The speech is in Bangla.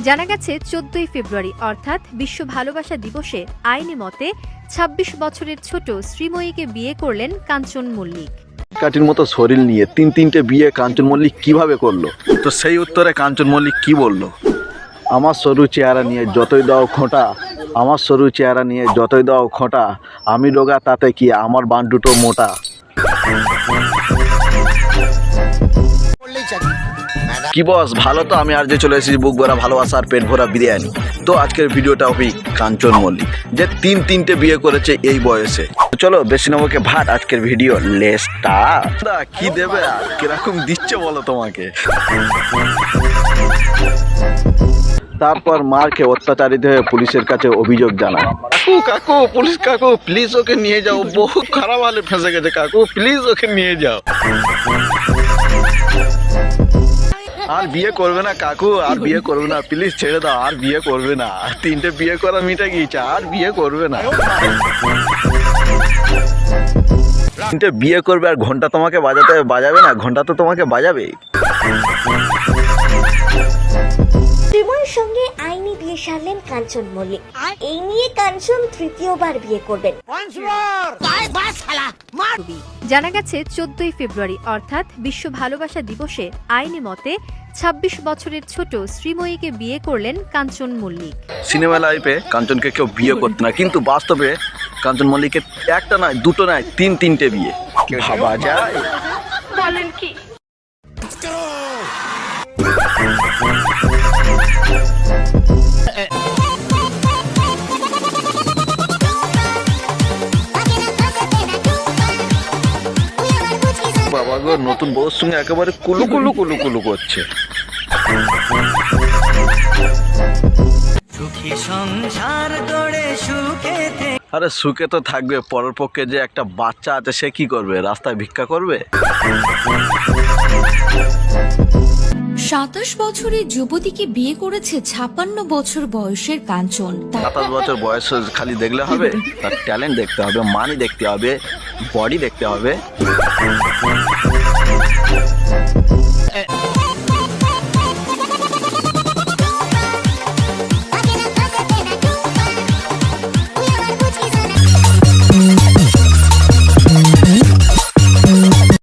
জানা গেছে 14ই ফেব্রুয়ারি অর্থাৎ বিশ্ব ভালোবাসা দিবসে আইনি মতে ২৬ বছরের ছোট শ্রীময়ীকে বিয়ে করলেন কাঞ্চন মল্লিক। কাঠির মতো শরীর নিয়ে তিনটে বিয়ে কাঞ্চন মল্লিক কিভাবে করলো? তো সেই উত্তরে কাঞ্চন মল্লিক কি বলল? আমার সরু চেহারা নিয়ে যতই দাও খোঁটা, আমার সরু চেহারা নিয়ে যতই দাও খোঁটা, আমি রোগা তাতে কি, আমার বান দুটো মোটা। কি বস ভালো তো? আমি আর যে চলে এসেছি বুক ভরা ভালোবাসা আর পেট ভরা বিরিয়ানি। তো আজকের ভিডিওটা হবে কাঞ্চন মল্লিক, যে তিনটে বিয়ে করেছে এই বয়সে। চলো বেশি নবকে ভাট, আজকের ভিডিও লেস্টা কি দেবে আর কিরকম দিচ্ছে বলো তোমাকে। তারপর মারকে অত্যাচারিত হয়ে পুলিশের কাছে অভিযোগ জানায়। কাকু পুলিশ কাকু প্লিজ ওকে নিয়ে যাও, বহু খারাপ হালে ফেঁসে গেছে কাকু, প্লিজ ওকে নিয়ে যাও। আর বিয়ে করবে না কাকু, আর বিয়ে করবে না, প্লিজ ছেড়ে দাও, আর বিয়ে করবে না, তিনটে বিয়ে করা মিটে গিয়েছে, আর বিয়ে করবে না। তিনটে বিয়ে করবে আর ঘন্টা তোমাকে বাজাবে না? ঘন্টা তো তোমাকে বাজাবে। শ্রীময়ীর সঙ্গে আইনি বিয়ে সারলেন কাঞ্চন মল্লিক। এই নিয়ে কাঞ্চন তৃতীয়বার বিয়ে করবেন। জানা গেছে 14ই ফেব্রুয়ারি অর্থাৎ বিশ্ব ভালোবাসা দিবসে আইনি মতে ২৬ বছরের ছোট শ্রীময়ীকে বিয়ে করলেন কাঞ্চন মল্লিক। সিনেমা লাইফে কাঞ্চনকে কেউ বিয়ে করতো না, কিন্তু বাস্তবে কাঞ্চন মল্লিকের একটা নয়, দুটো নয়, তিনটে বিয়ে। ভাবা যায়? বলেন কি? বাবা গো, নতুন বউর সঙ্গে একেবারে কুলু কুলু কুলু কুলু করছে। আরে সুখে তো থাকবে, পরের পক্ষে যে একটা বাচ্চা আছে সে কি করবে? রাস্তায় ভিক্ষা করবে? ২৭ বছরের যুবতীকে বিয়ে করেছে ৫৬ বছর বয়সের কাঞ্চন। ২৭ বছর বয়স খালি দেখলে হবে? তার ট্যালেন্ট দেখতে হবে, মানি দেখতে হবে, বডি দেখতে হবে।